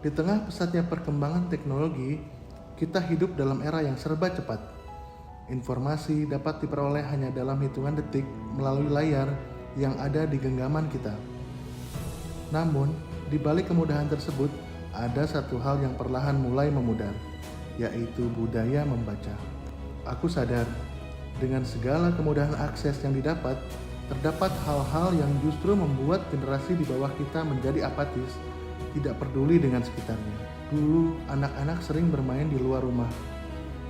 Di tengah pesatnya perkembangan teknologi, kita hidup dalam era yang serba cepat. Informasi dapat diperoleh hanya dalam hitungan detik melalui layar yang ada di genggaman kita. Namun, di balik kemudahan tersebut, ada satu hal yang perlahan mulai memudar, yaitu budaya membaca. Aku sadar, dengan segala kemudahan akses yang didapat, terdapat hal-hal yang justru membuat generasi di bawah kita menjadi apatis, tidak peduli dengan sekitarnya. Dulu, anak-anak sering bermain di luar rumah,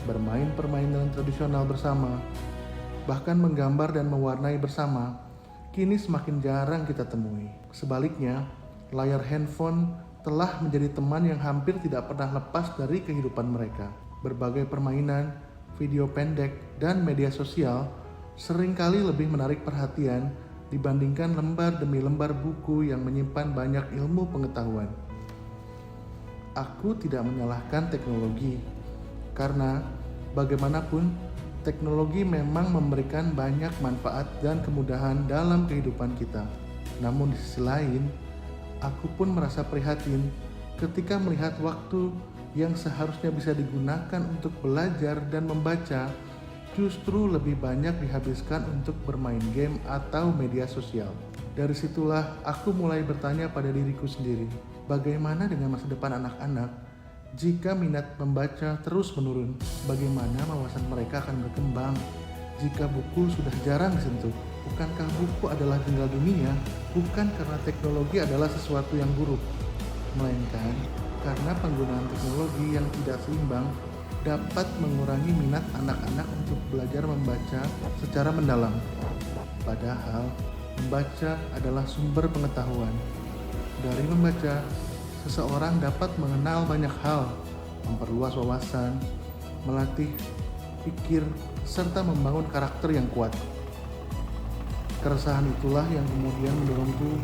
bermain permainan tradisional bersama, bahkan menggambar dan mewarnai bersama. Kini semakin jarang kita temui. Sebaliknya, layar handphone telah menjadi teman yang hampir tidak pernah lepas dari kehidupan mereka. Berbagai permainan, video pendek, dan media sosial seringkali lebih menarik perhatian dibandingkan lembar demi lembar buku yang menyimpan banyak ilmu pengetahuan. Aku tidak menyalahkan teknologi, karena bagaimanapun teknologi memang memberikan banyak manfaat dan kemudahan dalam kehidupan kita. Namun di sisi lain, aku pun merasa prihatin ketika melihat waktu yang seharusnya bisa digunakan untuk belajar dan membaca justru lebih banyak dihabiskan untuk bermain game atau media sosial. Dari situlah aku mulai bertanya pada diriku sendiri, bagaimana dengan masa depan anak-anak jika minat membaca terus menurun? Bagaimana wawasan mereka akan berkembang jika buku sudah jarang disentuh? Bukankah buku adalah tinggal dunia? Bukan karena teknologi adalah sesuatu yang buruk, melainkan karena penggunaan teknologi yang tidak seimbang dapat mengurangi minat anak-anak untuk belajar membaca secara mendalam. Padahal, membaca adalah sumber pengetahuan. Dari membaca, seseorang dapat mengenal banyak hal, memperluas wawasan, melatih pikir, serta membangun karakter yang kuat. Keresahan itulah yang kemudian mendorongku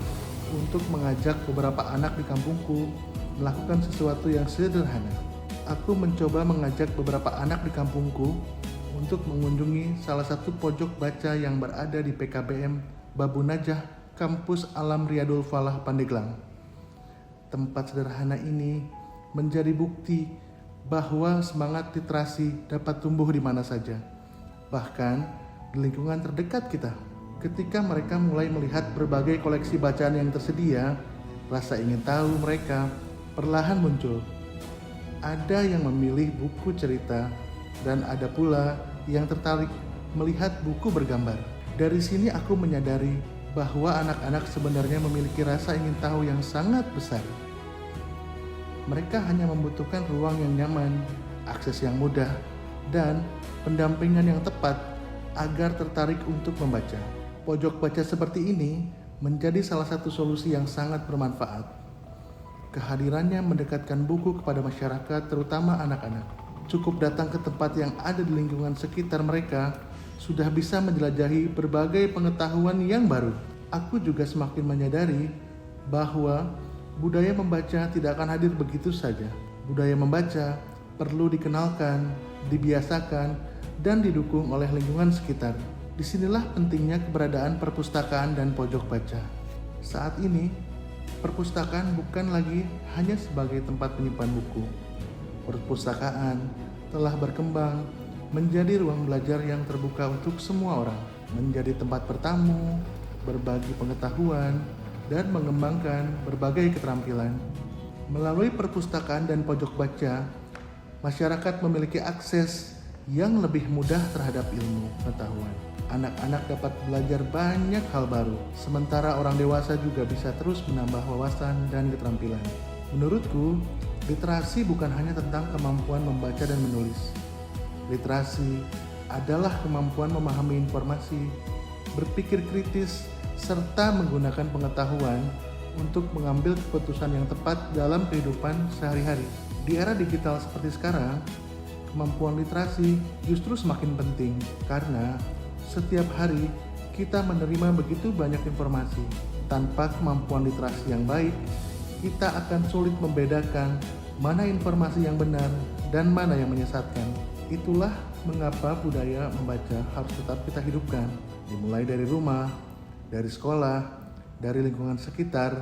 untuk mengajak beberapa anak di kampungku melakukan sesuatu yang sederhana. Aku mencoba mengajak beberapa anak di kampungku untuk mengunjungi salah satu pojok baca yang berada di PKBM Babu Najah, Kampus Alam Riyadul Falah, Pandeglang. Tempat sederhana ini menjadi bukti bahwa semangat literasi dapat tumbuh di mana saja, bahkan di lingkungan terdekat kita. Ketika mereka mulai melihat berbagai koleksi bacaan yang tersedia, rasa ingin tahu mereka perlahan muncul. Ada yang memilih buku cerita, dan ada pula yang tertarik melihat buku bergambar. Dari sini aku menyadari bahwa anak-anak sebenarnya memiliki rasa ingin tahu yang sangat besar. Mereka hanya membutuhkan ruang yang nyaman, akses yang mudah, dan pendampingan yang tepat agar tertarik untuk membaca. Pojok baca seperti ini menjadi salah satu solusi yang sangat bermanfaat. Kehadirannya mendekatkan buku kepada masyarakat, terutama anak-anak. Cukup datang ke tempat yang ada di lingkungan sekitar mereka, sudah bisa menjelajahi berbagai pengetahuan yang baru. Aku juga semakin menyadari bahwa budaya membaca tidak akan hadir begitu saja. Budaya membaca perlu dikenalkan, dibiasakan, dan didukung oleh lingkungan sekitar. Disinilah pentingnya keberadaan perpustakaan dan pojok baca. Saat ini, perpustakaan bukan lagi hanya sebagai tempat penyimpan buku. Perpustakaan telah berkembang menjadi ruang belajar yang terbuka untuk semua orang, menjadi tempat bertamu, berbagi pengetahuan, dan mengembangkan berbagai keterampilan. Melalui perpustakaan dan pojok baca, masyarakat memiliki akses yang lebih mudah terhadap ilmu pengetahuan. Anak-anak dapat belajar banyak hal baru, sementara orang dewasa juga bisa terus menambah wawasan dan keterampilan. Menurutku, literasi bukan hanya tentang kemampuan membaca dan menulis. Literasi adalah kemampuan memahami informasi, berpikir kritis, serta menggunakan pengetahuan untuk mengambil keputusan yang tepat dalam kehidupan sehari-hari. Di era digital seperti sekarang, kemampuan literasi justru semakin penting karena setiap hari kita menerima begitu banyak informasi. Tanpa kemampuan literasi yang baik, kita akan sulit membedakan mana informasi yang benar dan mana yang menyesatkan. Itulah mengapa budaya membaca harus tetap kita hidupkan, dimulai dari rumah, dari sekolah, dari lingkungan sekitar,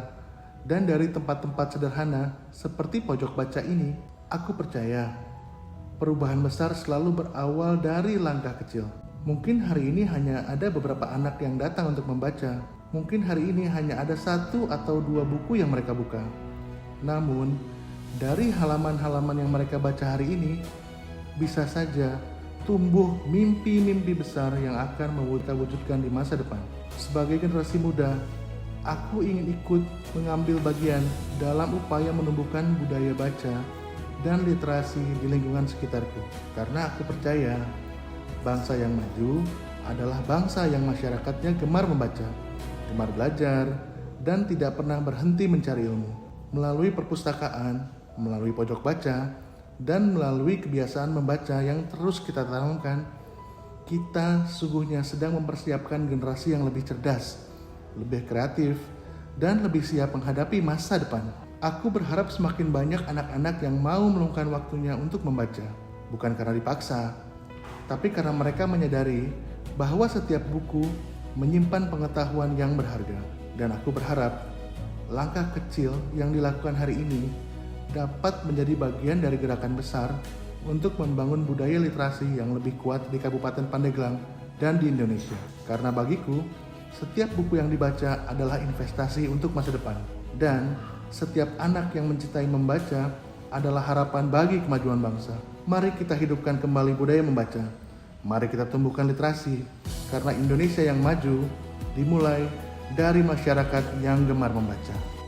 Dan dari tempat-tempat sederhana seperti pojok baca ini, aku percaya perubahan besar selalu berawal dari langkah kecil. Mungkin hari ini hanya ada beberapa anak yang datang untuk membaca. Mungkin hari ini hanya ada 1 atau 2 buku yang mereka buka. Namun, dari halaman-halaman yang mereka baca hari ini, bisa saja tumbuh mimpi-mimpi besar yang akan kita wujudkan di masa depan. Sebagai generasi muda, aku ingin ikut mengambil bagian dalam upaya menumbuhkan budaya baca dan literasi di lingkungan sekitarku. Karena aku percaya bangsa yang maju adalah bangsa yang masyarakatnya gemar membaca, gemar belajar, dan tidak pernah berhenti mencari ilmu. Melalui perpustakaan, melalui pojok baca, dan melalui kebiasaan membaca yang terus kita tanamkan, kita sungguhnya sedang mempersiapkan generasi yang lebih cerdas, lebih kreatif, dan lebih siap menghadapi masa depan. Aku berharap semakin banyak anak-anak yang mau meluangkan waktunya untuk membaca, bukan karena dipaksa, tapi karena mereka menyadari bahwa setiap buku menyimpan pengetahuan yang berharga. Dan aku berharap langkah kecil yang dilakukan hari ini dapat menjadi bagian dari gerakan besar untuk membangun budaya literasi yang lebih kuat di Kabupaten Pandeglang dan di Indonesia. Karena bagiku, setiap buku yang dibaca adalah investasi untuk masa depan. Dan setiap anak yang mencintai membaca adalah harapan bagi kemajuan bangsa. Mari kita hidupkan kembali budaya membaca. Mari kita tumbuhkan literasi, karena Indonesia yang maju dimulai dari masyarakat yang gemar membaca.